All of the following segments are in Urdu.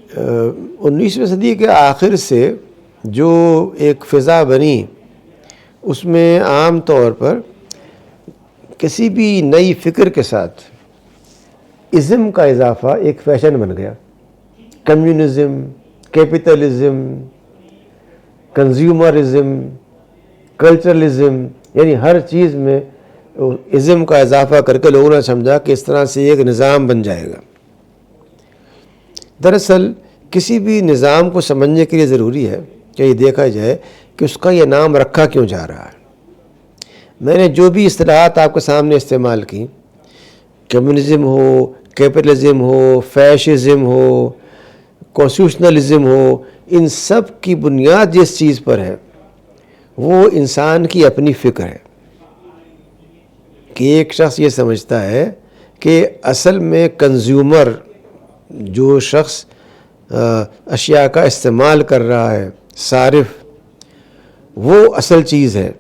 19ویں صدی کے آخر سے جو ایک فضا بنی، اس میں عام طور پر کسی بھی نئی فکر کے ساتھ ازم کا اضافہ ایک فیشن بن گیا۔ کمیونزم، کیپٹلزم، کنزیومرزم، کلچرلزم، یعنی ہر چیز میں ازم کا اضافہ کر کے لوگوں نے سمجھا کہ اس طرح سے ایک نظام بن جائے گا۔ دراصل کسی بھی نظام کو سمجھنے کے لیے ضروری ہے کہ یہ دیکھا جائے کہ اس کا یہ نام رکھا کیوں جا رہا ہے۔ میں نے جو بھی اصطلاحات آپ کے سامنے استعمال کی، کمیونزم ہو، کیپٹلزم ہو، فیشزم ہو، کانسٹیٹیوشنلزم ہو، ان سب کی بنیاد جس چیز پر ہے وہ انسان کی اپنی فکر ہے کہ ایک شخص یہ سمجھتا ہے کہ اصل میں کنزیومر جو شخص اشیاء کا استعمال کر رہا ہے، صارف، وہ اصل چیز ہے،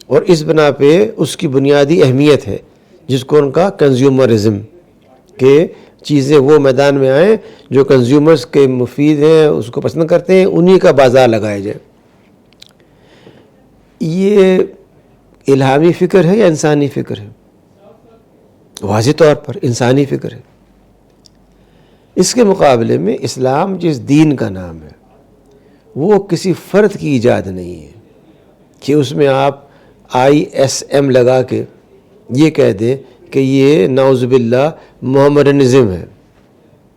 اور اس بنا پہ اس کی بنیادی اہمیت ہے جس کو ان کا کنزیومرزم، کہ چیزیں وہ میدان میں آئیں جو کنزیومرز کے مفید ہیں، اس کو پسند کرتے ہیں، انہی کا بازار لگایا جائے۔ یہ الہامی فکر ہے یا انسانی فکر ہے؟ واضح طور پر انسانی فکر ہے۔ اس کے مقابلے میں اسلام جس دین کا نام ہے وہ کسی فرد کی ایجاد نہیں ہے کہ اس میں آپ ISM لگا کے یہ کہہ دیں کہ یہ نعوذ باللہ محمدنزم ہے۔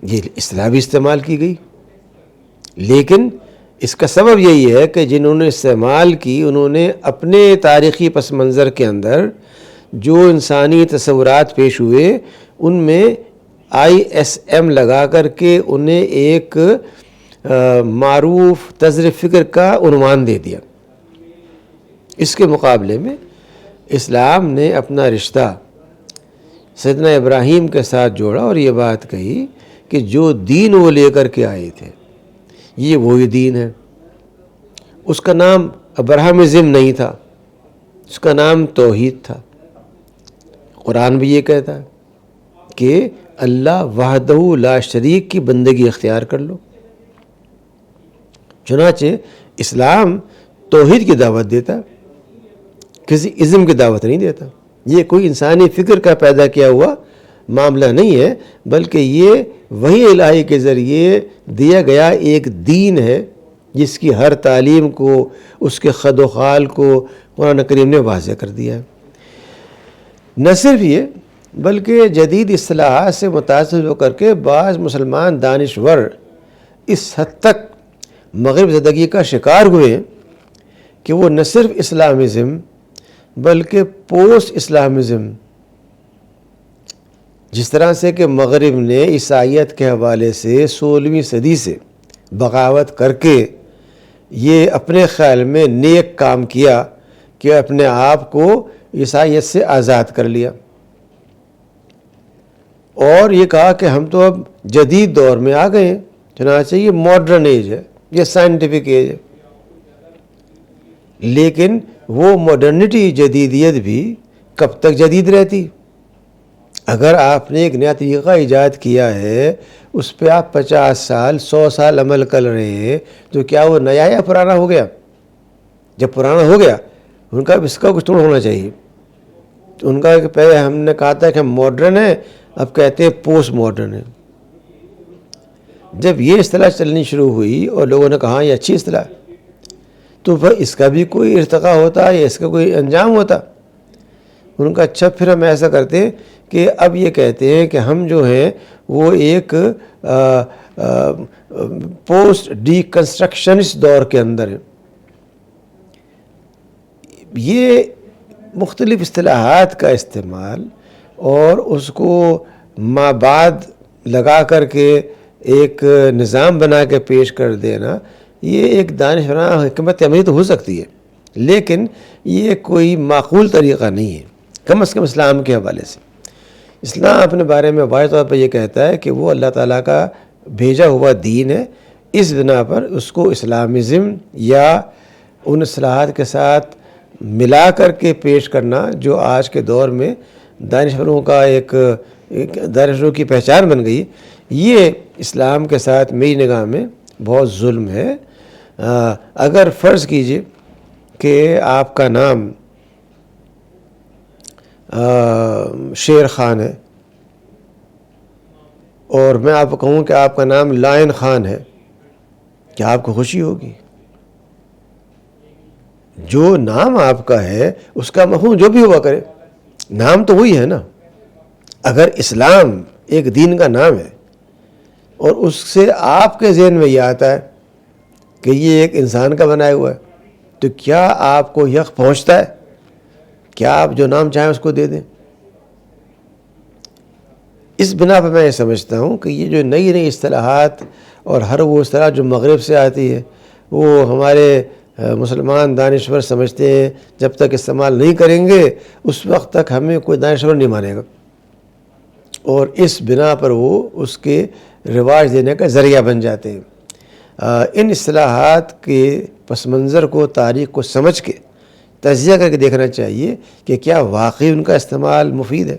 یہ اصطلاح بھی استعمال کی گئی، لیکن اس کا سبب یہی ہے کہ جنہوں نے استعمال کی انہوں نے اپنے تاریخی پس منظر کے اندر جو انسانی تصورات پیش ہوئے ان میں ISM لگا کر کے انہیں ایک معروف طرز فکر کا عنوان دے دیا۔ اس کے مقابلے میں اسلام نے اپنا رشتہ سیدنا ابراہیم کے ساتھ جوڑا اور یہ بات کہی کہ جو دین وہ لے کر کے آئے تھے یہ وہی دین ہے۔ اس کا نام ابراہیمزم نہیں تھا، اس کا نام توحید تھا۔ قرآن بھی یہ کہتا ہے کہ اللہ وحدہ لا شریک کی بندگی اختیار کر لو۔ چنانچہ اسلام توحید کی دعوت دیتا ہے، کسی ازم کی دعوت نہیں دیتا۔ یہ کوئی انسانی فکر کا پیدا کیا ہوا معاملہ نہیں ہے، بلکہ یہ وحی الہی کے ذریعے دیا گیا ایک دین ہے جس کی ہر تعلیم کو، اس کے خد و خال کو قرآن کریم نے واضح کر دیا ہے۔ نہ صرف یہ بلکہ جدید اصطلاحات سے متاثر ہو کر کے بعض مسلمان دانشور اس حد تک مغرب زدگی کا شکار ہوئے کہ وہ نہ صرف اسلامزم بلکہ پوسٹ اسلامزم، جس طرح سے کہ مغرب نے عیسائیت کے حوالے سے 16ویں صدی سے بغاوت کر کے یہ اپنے خیال میں نیک کام کیا کہ اپنے آپ کو عیسائیت سے آزاد کر لیا، اور یہ کہا کہ ہم تو اب جدید دور میں آ گئے ہیں، چنانچہ یہ ماڈرن ایج ہے، یہ سائنٹیفک ایج ہے۔ لیکن وہ ماڈرنٹی، جدیدیت بھی کب تک جدید رہتی؟ اگر آپ نے ایک نیا طریقہ ایجاد کیا ہے اس پہ آپ 50 سال 100 سال عمل کر رہے ہیں تو کیا وہ نیا یا پرانا ہو گیا؟ جب پرانا ہو گیا ان کا اس کا کچھ تو ہونا چاہیے۔ ان کا پہلے ہم نے کہا تھا کہ ہم ماڈرن ہیں، اب کہتے ہیں پوسٹ ماڈرن ہے۔ جب یہ اصطلاح چلنی شروع ہوئی اور لوگوں نے کہا یہ اچھی اصطلاح ہے تو پھر اس کا بھی کوئی ارتقا ہوتا یا اس کا کوئی انجام ہوتا۔ ان کا اچھا پھر ہم ایسا کرتے ہیں کہ اب یہ کہتے ہیں کہ ہم جو ہیں وہ ایک پوسٹ ڈی کنسٹرکشنسٹ دور کے اندر ہیں۔ یہ مختلف اصطلاحات کا استعمال اور اس کو ما بعد لگا کر کے ایک نظام بنا کے پیش کر دینا، یہ ایک دانشورانہ حکمت عملی تو ہو سکتی ہے لیکن یہ کوئی معقول طریقہ نہیں ہے، کم از کم اسلام کے حوالے سے۔ اسلام اپنے بارے میں واضح طور پر یہ کہتا ہے کہ وہ اللہ تعالیٰ کا بھیجا ہوا دین ہے، اس بنا پر اس کو اسلامزم یا ان اصطلاحات کے ساتھ ملا کر کے پیش کرنا جو آج کے دور میں دانشوروں کا ایک دانشوروں کی پہچان بن گئی، یہ اسلام کے ساتھ میری نگاہ میں بہت ظلم ہے۔ اگر فرض کیجئے کہ آپ کا نام شیر خان ہے اور میں آپ کو کہوں کہ آپ کا نام لائن خان ہے، کیا آپ کو خوشی ہوگی؟ جو نام آپ کا ہے اس کا مفہوم جو بھی ہوا کرے، نام تو وہی ہے نا۔ اگر اسلام ایک دین کا نام ہے اور اس سے آپ کے ذہن میں یہ آتا ہے کہ یہ ایک انسان کا بنایا ہوا ہے، تو کیا آپ کو یق پہنچتا ہے؟ کیا آپ جو نام چاہیں اس کو دے دیں؟ اس بنا پر میں یہ سمجھتا ہوں کہ یہ جو نئی نئی اصطلاحات اور ہر وہ اصطلاح جو مغرب سے آتی ہے وہ ہمارے مسلمان دانشور سمجھتے ہیں جب تک استعمال نہیں کریں گے اس وقت تک ہمیں کوئی دانشور نہیں مانے گا، اور اس بنا پر وہ اس کے رواج دینے کا ذریعہ بن جاتے ہیں۔ ان اصطلاحات کے پس منظر کو، تاریخ کو سمجھ کے تجزیہ کر کے دیکھنا چاہیے کہ کیا واقعی ان کا استعمال مفید ہے۔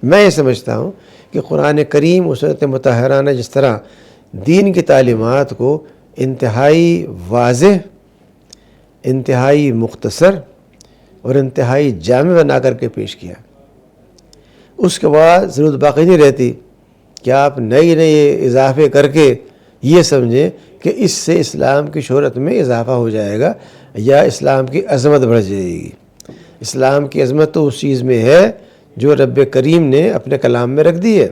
میں یہ سمجھتا ہوں کہ قرآن کریم و سنت مطہرہ نے جس طرح دین کی تعلیمات کو انتہائی واضح، انتہائی مختصر اور انتہائی جامع بنا کر کے پیش کیا، اس کے بعد ضرورت باقی نہیں رہتی کہ آپ نئے نئے اضافے کر کے یہ سمجھیں کہ اس سے اسلام کی شہرت میں اضافہ ہو جائے گا یا اسلام کی عظمت بڑھ جائے گی۔ اسلام کی عظمت تو اس چیز میں ہے جو رب کریم نے اپنے کلام میں رکھ دی ہے،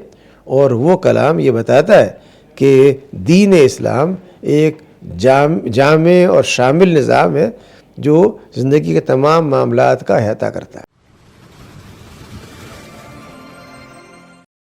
اور وہ کلام یہ بتاتا ہے کہ دین اسلام ایک جامع اور شامل نظام ہے جو زندگی کے تمام معاملات کا احاطہ کرتا ہے۔